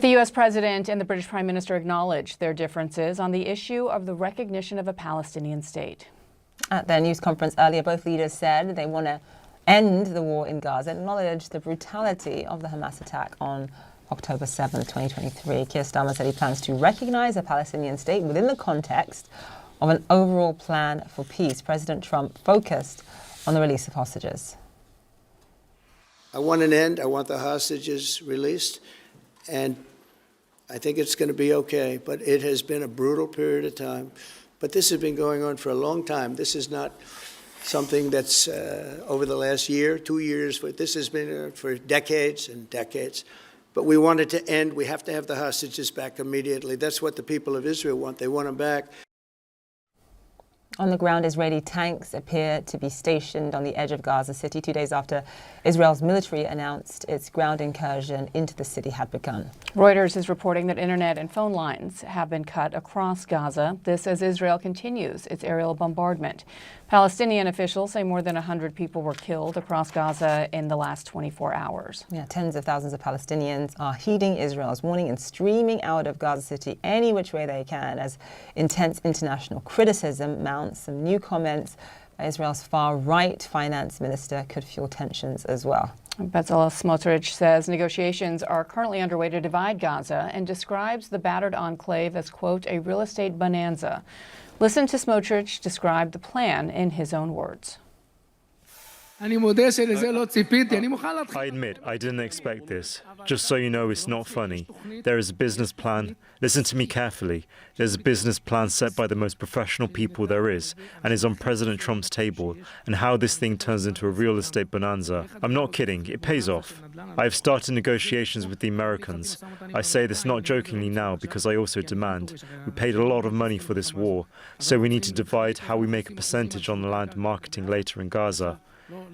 The U.S. President and the British Prime Minister acknowledged their differences on the issue of the recognition of a Palestinian state. At their news conference earlier, both leaders said they want to end the war in Gaza and acknowledge the brutality of the Hamas attack on October 7th, 2023. Keir Starmer said he plans to recognize a Palestinian state within the context of an overall plan for peace. President Trump focused on the release of hostages. I want an end. I want the hostages released. And I think it's going to be okay. But it has been a brutal period of time. But this has been going on for a long time. This is not something that's over the last year, 2 years. But this has been for decades and decades. But we want it to end. We have to have the hostages back immediately. That's what the people of Israel want. They want them back. On the ground, Israeli tanks appear to be stationed on the edge of Gaza City 2 days after Israel's military announced its ground incursion into the city had begun. Reuters is reporting that internet and phone lines have been cut across Gaza. This as Israel continues its aerial bombardment. Palestinian officials say more than 100 people were killed across Gaza in the last 24 hours. Yeah, tens of thousands of Palestinians are heeding Israel's warning and streaming out of Gaza City any which way they can as intense international criticism mounts. Some new comments by Israel's far-right finance minister could fuel tensions as well. Bezalel Smotrich says negotiations are currently underway to divide Gaza and describes the battered enclave as, quote, a real estate bonanza. Listen to Smotrich describe the plan in his own words. I admit, I didn't expect this. Just so you know, it's not funny. There is a business plan. Listen to me carefully. There's a business plan set by the most professional people there is, and is on President Trump's table, and how this thing turns into a real estate bonanza. I'm not kidding. It pays off. I have started negotiations with the Americans. I say this not jokingly now, because I also demand. We paid a lot of money for this war, so we need to divide how we make a percentage on the land marketing later in Gaza.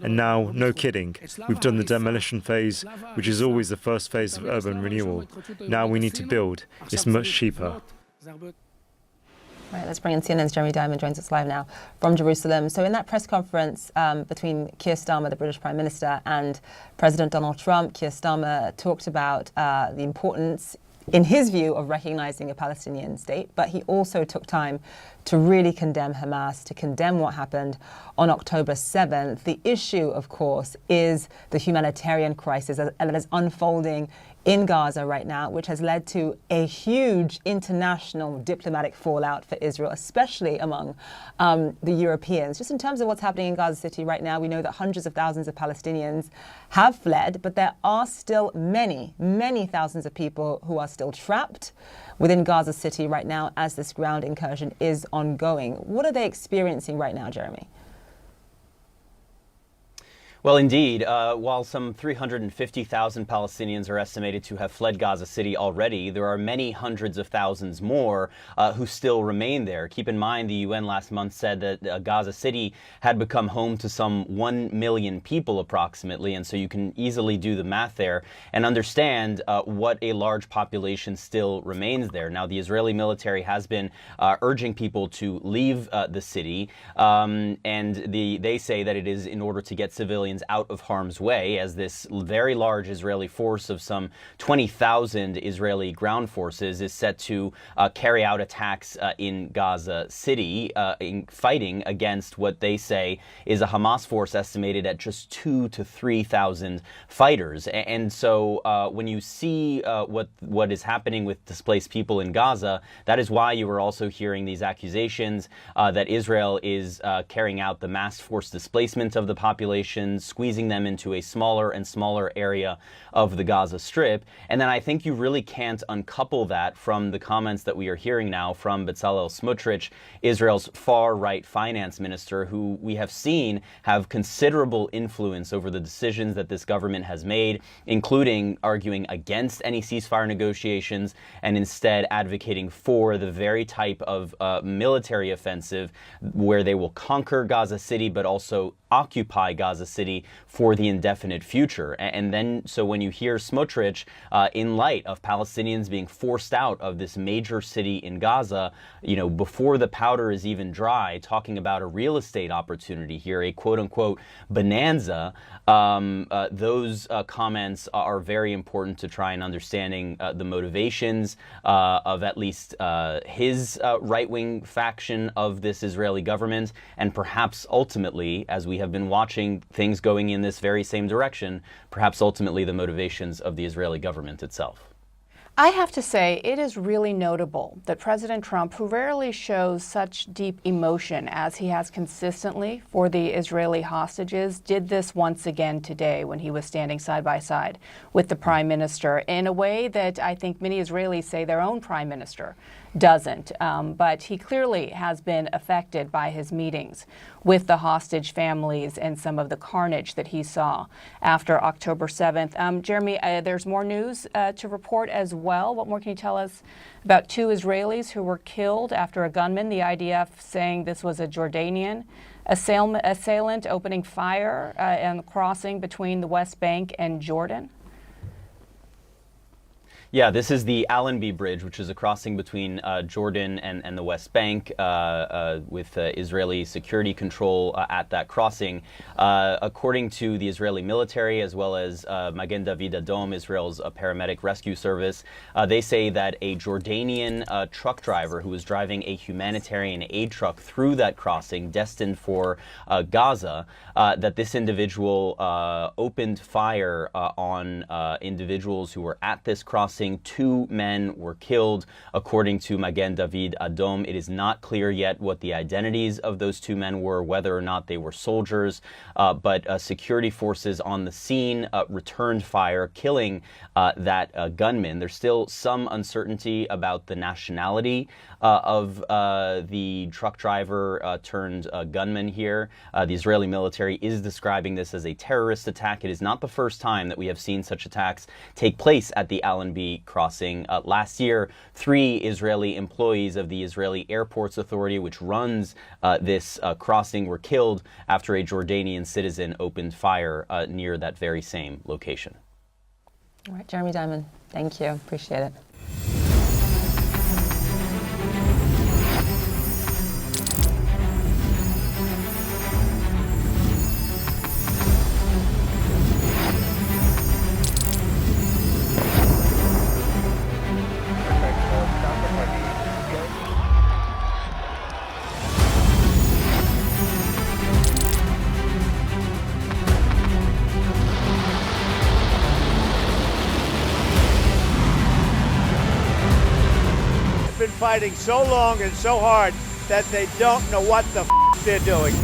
And now, no kidding, we've done the demolition phase, which is always the first phase of urban renewal. Now we need to build. It's much cheaper. Right, let's bring in CNN's Jeremy Diamond, joins us live now from Jerusalem. So in that press conference between Keir Starmer, the British Prime Minister, and President Donald Trump, Keir Starmer talked about the importance, in his view, of recognizing a Palestinian state, but he also took time to really condemn Hamas, to condemn what happened on October 7th. The issue, of course, is the humanitarian crisis that is unfolding in Gaza right now, which has led to a huge international diplomatic fallout for Israel, especially among the Europeans. Just in terms of what's happening in Gaza City right now, we know that hundreds of thousands of Palestinians have fled, but there are still many, many thousands of people who are still trapped within Gaza City right now as this ground incursion is ongoing. What are they experiencing right now, Jeremy? Well, indeed, while some 350,000 Palestinians are estimated to have fled Gaza City already, there are many hundreds of thousands more who still remain there. Keep in mind, the UN last month said that Gaza City had become home to some 1 million people approximately, and so you can easily do the math there and understand what a large population still remains there. Now, the Israeli military has been urging people to leave the city, and they say that it is in order to get civilians out of harm's way, as this very large Israeli force of some 20,000 Israeli ground forces is set to carry out attacks in Gaza City, fighting against what they say is a Hamas force estimated at just 2,000 to 3,000 fighters. And so when you see what is happening with displaced people in Gaza, that is why you are also hearing these accusations that Israel is carrying out the mass force displacement of the population, squeezing them into a smaller and smaller area of the Gaza Strip. And then I think you really can't uncouple that from the comments that we are hearing now from Bezalel Smotrich, Israel's far-right finance minister, who we have seen have considerable influence over the decisions that this government has made, including arguing against any ceasefire negotiations and instead advocating for the very type of military offensive where they will conquer Gaza City but also occupy Gaza City for the indefinite future. And then, so when you hear Smotrich, in light of Palestinians being forced out of this major city in Gaza, before the powder is even dry, talking about a real estate opportunity here, a quote-unquote bonanza, those comments are very important to try and understanding the motivations of at least his right-wing faction of this Israeli government, and perhaps ultimately, as we have been watching things going in this very same direction, perhaps ultimately the motivations of the Israeli government itself. I have to say, it is really notable that President Trump, who rarely shows such deep emotion as he has consistently for the Israeli hostages, did this once again today when he was standing side by side with the Prime Minister in a way that I think many Israelis say their own Prime Minister doesn't. But he clearly has been affected by his meetings with the hostage families and some of the carnage that he saw after October 7th. Jeremy, there's more news to report as well. What more can you tell us about 2 Israelis who were killed after a gunman, the IDF saying this was a Jordanian assailant opening fire on the crossing between the West Bank and Jordan? Yeah, this is the Allenby Bridge, which is a crossing between Jordan and the West Bank with Israeli security control at that crossing. According to the Israeli military, as well as Magen David Adom, Israel's paramedic rescue service, they say that a Jordanian truck driver who was driving a humanitarian aid truck through that crossing destined for Gaza, that this individual opened fire on individuals who were at this crossing. 2 men were killed, according to Magen David Adom. It is not clear yet what the identities of those 2 men were, whether or not they were soldiers, but security forces on the scene returned fire, killing that gunman. There's still some uncertainty about the nationality of the truck driver turned gunman here. The Israeli military is describing this as a terrorist attack. It is not the first time that we have seen such attacks take place at the Allenby crossing. Last year, 3 Israeli employees of the Israeli Airports Authority, which runs this crossing, were killed after a Jordanian citizen opened fire near that very same location. All right, Jeremy Diamond, thank you. Appreciate it. Been fighting so long and so hard that they don't know what the they're doing.